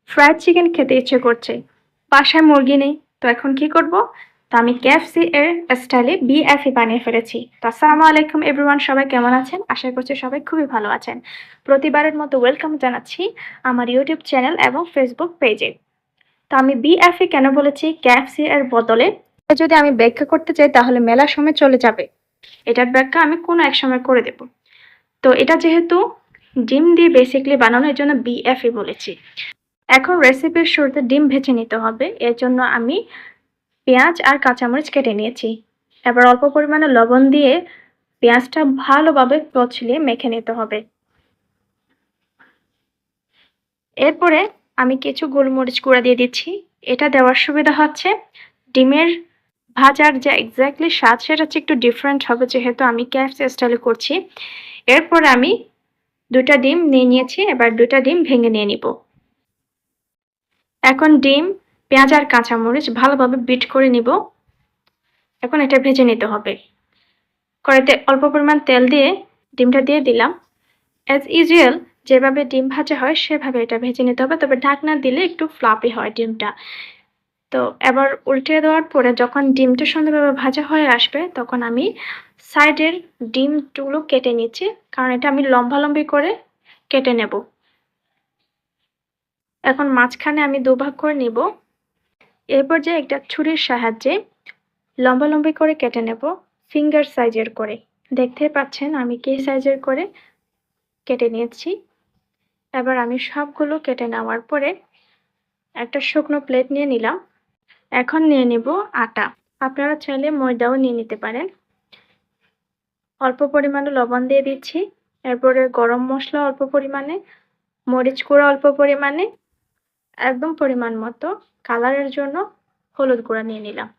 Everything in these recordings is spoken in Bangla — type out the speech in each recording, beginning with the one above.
ফ্রাইড চিকেন খেতে ইচ্ছে করছে। বাসায় মুরগি নেই, তো এখন কি করব? তো আমি কেএফসি এর স্টাইলে বিএফি বানিয়ে ফেলেছি। তো আসসালামু আলাইকুম এভরিওয়ান, সবাই কেমন আছেন? আশা করছি সবাই খুবই ভালো আছেন। প্রতিবারের মতো ওয়েলকাম জানাচ্ছি আমার ইউটিউব চ্যানেল এবং ফেসবুক পেজে। তো আমি বিএফি কেন বলেছি কেএফসি এর বদলে? যদি আমি ব্যাখ্যা করতে চাই তাহলে মেলা সময় চলে যাবে। এটার ব্যাখ্যা আমি কোনো এক সময় করে দেব। তো এটা যেহেতু ডিম দিয়ে বেসিক্যালি বানানো, এর জন্য বিএফই বলেছি। এখন রেসিপির শুরুতে ডিম ভেজে নিতে হবে। এর জন্য আমি পেঁয়াজ আর কাঁচামরিচ কেটে নিয়েছি। এবার অল্প পরিমাণে লবণ দিয়ে পেঁয়াজটা ভালোভাবে কচলিয়ে মেখে নিতে হবে। এরপরে আমি কিছু গোলমরিচ গুঁড়া দিয়ে দিচ্ছি। এটা দেওয়ার সুবিধা হচ্ছে ডিমের ভাজার যে এক্স্যাক্টলি স্বাদ সেটা হচ্ছে একটু ডিফারেন্ট হবে, যেহেতু আমি কেএফসি স্টাইলে করছি। এরপর আমি 2টা ডিম নিয়ে নিয়েছি। এবার 2টা ডিম ভেঙে নিয়ে নিব। এখন ডিম, পেঁয়াজ আর কাঁচামরিচ ভালোভাবে বিট করে নিব। এখন এটা ভেজে নিতে হবে। কড়াইতে অল্প পরিমাণ তেল দিয়ে ডিমটা দিয়ে দিলাম। অ্যাজ ইউজুয়াল যেভাবে ডিম ভাজা হয় সেভাবে এটা ভেজে নিতে হবে, তবে ঢাকনা দিলে একটু ফ্লাফি হয় ডিমটা। তো এবার উল্টে দেওয়ার পরে যখন ডিমটা সুন্দরভাবে ভাজা হয়ে আসবে তখন আমি সাইডের ডিমগুলো কেটে নিচ্ছি, কারণ এটা আমি লম্বালম্বি করে কেটে নেব। এখন মাঝখানে আমি দুভাগ করে নিব। এরপর যে একটা ছুরির সাহায্যে লম্বালম্বি করে কেটে নেব, ফিঙ্গার সাইজের করে। দেখতে পাচ্ছেন আমি কি সাইজের করে কেটে নিয়েছি। এবার আমি সবগুলো কেটে নেওয়ার পরে একটা শুকনো প্লেট নিয়ে নিলাম। এখন নিয়ে নেব আটা। আপনারা চাইলে ময়দাও নিয়ে নিতে পারেন। অল্প পরিমাণে লবণ দিয়ে দিচ্ছি। এরপরে গরম মশলা অল্প পরিমাণে, মরিচ গুঁড়া অল্প পরিমাণে, একদম পরিমাণ মতো কালারের জন্য হলুদ গুঁড়া নিয়ে নিলাম।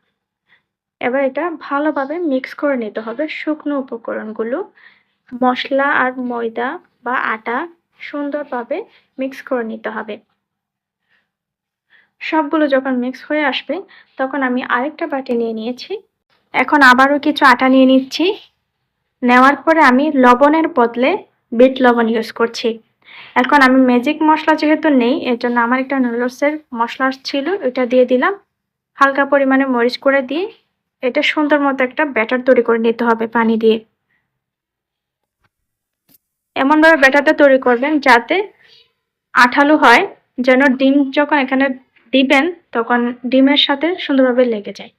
এবার এটা ভালোভাবে মিক্স করে নিতে হবে। শুকনো উপকরণগুলো, মশলা আর ময়দা বা আটা সুন্দরভাবে মিক্স করে নিতে হবে। সবগুলো যখন মিক্স হয়ে আসবে তখন আমি আরেকটা বাটি নিয়ে নিয়েছি। এখন আবারও কিছু আটা নিয়ে নিচ্ছি। নেওয়ার পরে আমি লবণের বদলে বিট লবণ ইউজ করছি। এখন আমি ম্যাজিক মশলা যেহেতু নেই, এর জন্য আমার একটা নুডলসের মশলা ছিল, ওইটা দিয়ে দিলাম। হালকা পরিমাণে মরিচ করে দিয়ে এটা সুন্দর মতো একটা ব্যাটার তৈরি করে নিতে হবে পানি দিয়ে। এমনভাবে ব্যাটারটা তৈরি করবেন যাতে আঠালো হয়, যেন ডিম যখন এখানে দিবেন তখন ডিমের সাথে সুন্দরভাবে লেগে যায়।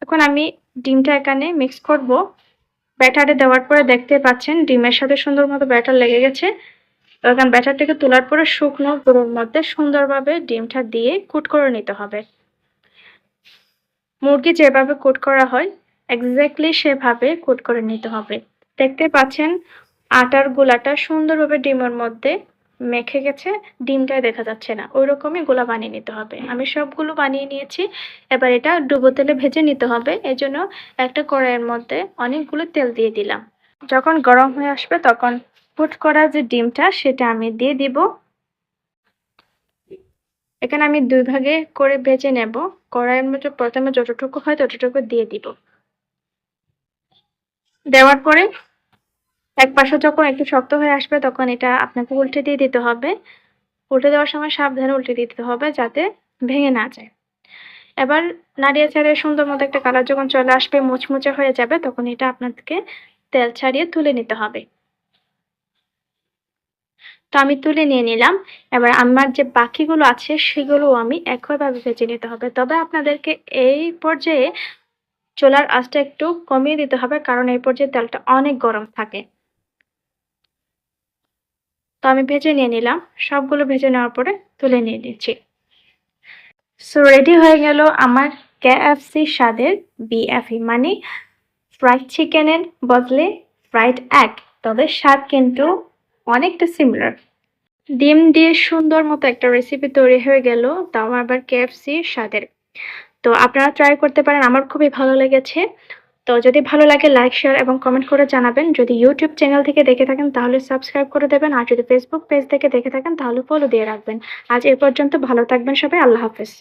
এখন আমি ডিমটা এখানে মিক্স করব। ব্যাটারে দেওয়ার পরে দেখতে পাচ্ছেন ডিমের সাথে সুন্দর মতো ব্যাটার লেগে গেছে। এখন ব্যাটারটাকে তোলার পরে শুকনো গুঁড়োর মধ্যে সুন্দরভাবে ডিমটা দিয়ে কুট করে নিতে হবে। মুরগি যেভাবে কুট করা হয় এক্স্যাক্টলি সেভাবে কুট করে নিতে হবে। দেখতে পাচ্ছেন আটার গোলাটা সুন্দরভাবে ডিমের মধ্যে মেখে গেছে, ডিমটাই দেখা যাচ্ছে না। ওই রকমই গোলা বানিয়ে নিতে হবে। আমি সবগুলো বানিয়ে নিয়েছি। এবার এটা ডুবো তেলে ভেজে নিতে হবে। এজন্য একটা কড়াইয়ের মধ্যে অনেকগুলো তেল দিয়ে দিলাম। যখন গরম হয়ে আসবে তখন কুট করা যে ডিমটা সেটা আমি দিয়ে দিব। এখানে আমি 2 ভাগে করে ভেজে নেব। কড়াইয়ের মধ্যে প্রথমে যতটুকু হয় ততটুকু দিয়ে দিব। দেওয়ার পরে এক পাশে যখন একটু শক্ত হয়ে আসবে তখন এটা আপনাকে উল্টে দিয়ে দিতে হবে। উল্টে দেওয়ার সময় সাবধানে উল্টে দিতে হবে যাতে ভেঙে না যায়। এবার নাড়িয়ে চাড়িয়ে সুন্দর মতো একটা কালার যখন চলে আসবে, মুচমুচে হয়ে যাবে, তখন এটা আপনাদেরকে তেল ছাড়িয়ে তুলে নিতে হবে। তো আমি তুলে নিয়ে নিলাম। এবার আমার যে বাকিগুলো আছে সেগুলো আমি একইভাবে ভেজে নিতে হবে। তবে আপনাদেরকে এই পর্যায়ে চুলার আঁচটা একটু কমিয়ে দিতে হবে, কারণ এই পর্যায়ে তেলটা অনেক গরম থাকে। তো আমি ভেজে নিয়ে নিলাম। সবগুলো ভেজে নেওয়ার পরে তুলে নিয়ে নিচ্ছি। সো রেডি হয়ে গেল আমার কেএফসি স্বাদের বিএফি, মানে ফ্রাইড চিকেনের বদলে ফ্রাইড এগ। তবে স্বাদ কিন্তু অনেকটা সিমিলার। ডিম দিয়ে সুন্দর মতো একটা রেসিপি তৈরি হয়ে গেল, তাও আবার কেএফসি স্বাদের। তো আপনারা ট্রাই করতে পারেন, আমার খুবই ভালো লেগেছে। তো যদি ভালো লাগে লাইক, শেয়ার এবং কমেন্ট করে জানাবেন। যদি ইউটিউব চ্যানেল থেকে দেখে থাকেন তাহলে সাবস্ক্রাইব করে দেবেন, আর যদি ফেসবুক পেজ থেকে দেখে থাকেন তাহলে ফলো দিয়ে রাখবেন। আজ এ পর্যন্ত, ভালো থাকবেন সবাই। আল্লাহ হাফেজ।